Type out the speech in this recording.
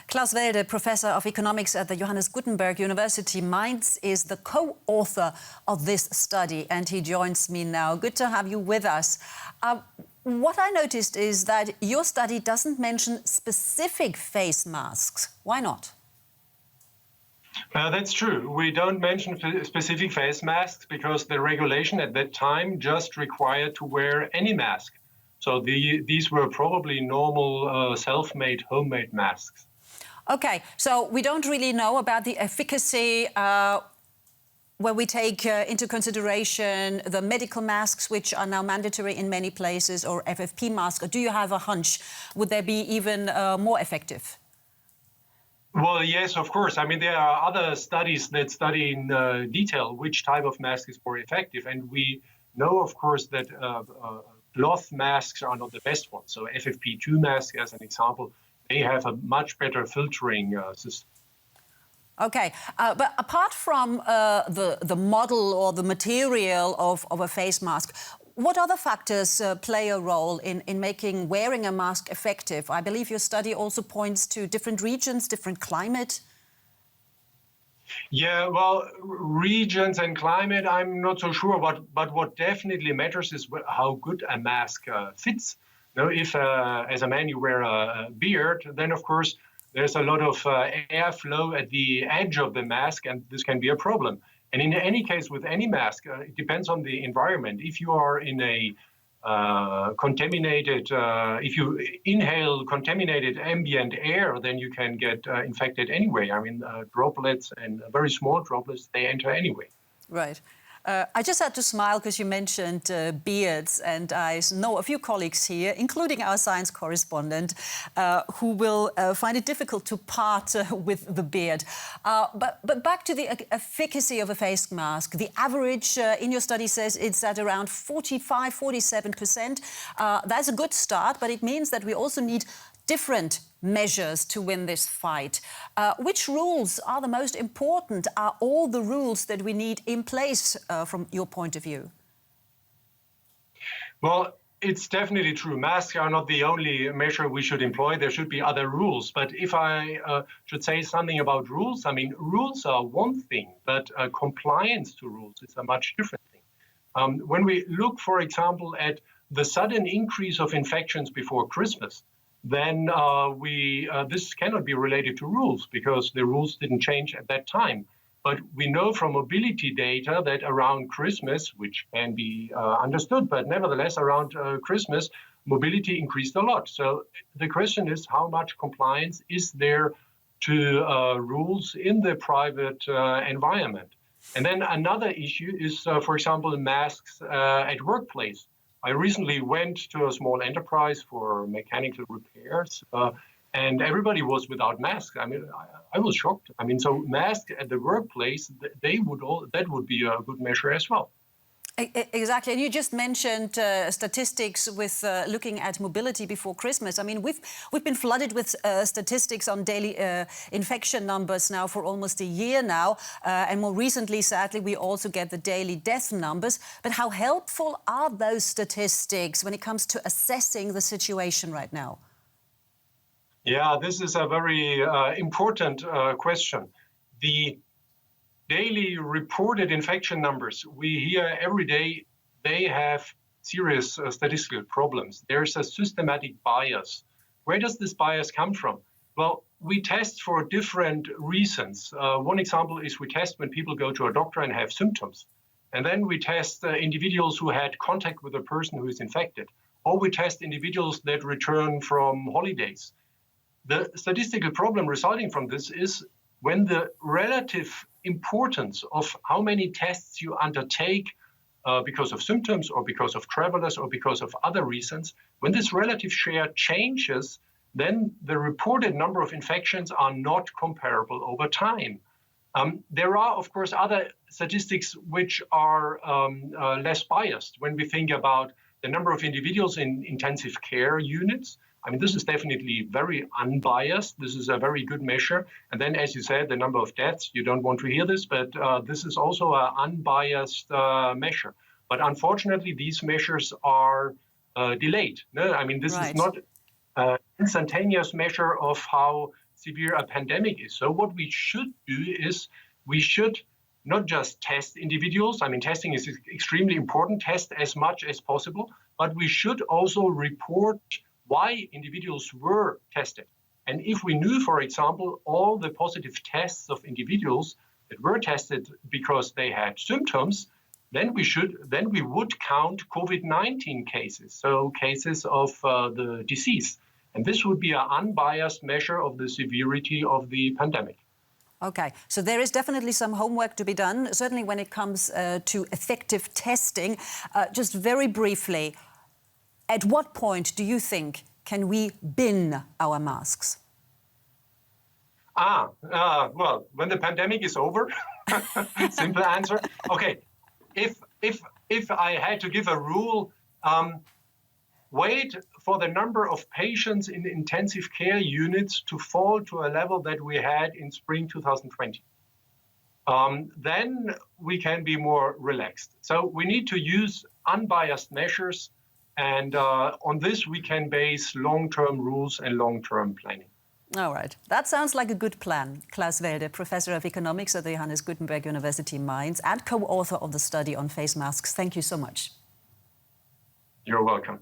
Klaus Welde, Professor of Economics at the Johannes Gutenberg University Mainz, is the co-author of this study, and he joins me now. Good to have you with us. What I noticed is that your study doesn't mention specific face masks. Why not? That's true. We don't mention specific face masks because the regulation at that time just required to wear any mask. So these were probably normal self-made, homemade masks. Okay, so we don't really know about the efficacy when we take into consideration the medical masks, which are now mandatory in many places, or FFP masks. Or do you have a hunch? Would they be even more effective? Well, yes, of course. I mean, there are other studies that study in detail which type of mask is more effective. And we know, of course, that cloth masks are not the best ones. So FFP2 masks, as an example, they have a much better filtering system. Okay, but apart from the model or the material of a face mask, what other factors play a role in making wearing a mask effective? I believe your study also points to different regions, different climate. Yeah, well, regions and climate, I'm not so sure. But what definitely matters is how good a mask fits. Now, if as a man you wear a beard, then of course there's a lot of airflow at the edge of the mask, and this can be a problem. And in any case, with any mask, it depends on the environment. If you are in a contaminated, if you inhale contaminated ambient air, then you can get infected anyway. I mean, droplets and very small droplets, they enter anyway. Right. I just had to smile because you mentioned beards, and I know a few colleagues here, including our science correspondent, who will find it difficult to part with the beard. But back to the efficacy of a face mask. The average in your study says it's at around 45, 47%. That's a good start, but it means that we also need different measures to win this fight. Which rules are the most important? Are all the rules that we need in place from your point of view? Well, it's definitely true. Masks are not the only measure we should employ. There should be other rules. But if I should say something about rules, I mean, rules are one thing, but compliance to rules is a much different thing. When we look, for example, at the sudden increase of infections before Christmas, then this cannot be related to rules because the rules didn't change at that time. But we know from mobility data that around Christmas, which can be understood, but nevertheless around Christmas, mobility increased a lot. So the question is, how much compliance is there to rules in the private environment? And then another issue is, for example, masks at workplace. I recently went to a small enterprise for mechanical repairs, and everybody was without masks. I mean, I was shocked. I mean, so masks at the workplace, that would be a good measure as well. Exactly, and you just mentioned statistics with looking at mobility before Christmas. I mean, we've been flooded with statistics on daily infection numbers now for almost a year now, and more recently, sadly, we also get the daily death numbers. But how helpful are those statistics when it comes to assessing the situation right now? Yeah, this is a very important question. The daily reported infection numbers we hear every day, they have serious statistical problems. There's a systematic bias. Where does this bias come from? Well, we test for different reasons. One example is we test when people go to a doctor and have symptoms. And then we test individuals who had contact with a person who is infected. Or we test individuals that return from holidays. The statistical problem resulting from this is when the relative importance of how many tests you undertake because of symptoms or because of travelers or because of other reasons, when this relative share changes, then the reported number of infections are not comparable over time. There are, of course, other statistics which are less biased. When we think about the number of individuals in intensive care units, I mean, this is definitely very unbiased. This is a very good measure. And then, as you said, the number of deaths, you don't want to hear this, but this is also an unbiased measure. But unfortunately, these measures are delayed. No? I mean, this is not an instantaneous measure of how severe a pandemic is. So what we should do is we should not just test individuals. I mean, testing is extremely important, test as much as possible, but we should also report why individuals were tested. And if we knew, for example, all the positive tests of individuals that were tested because they had symptoms, then we would count COVID-19 cases, so cases of the disease. And this would be an unbiased measure of the severity of the pandemic. Okay, so there is definitely some homework to be done, certainly when it comes to effective testing. Just very briefly, at what point do you think can we bin our masks? Well, when the pandemic is over, simple answer. Okay, if I had to give a rule, wait for the number of patients in intensive care units to fall to a level that we had in spring 2020. Then we can be more relaxed. So we need to use unbiased measures, and on this we can base long-term rules and long-term planning. All right. That sounds like a good plan. Klaus Welde, Professor of Economics at the Johannes Gutenberg University Mainz and co-author of the study on face masks. Thank you so much. You're welcome.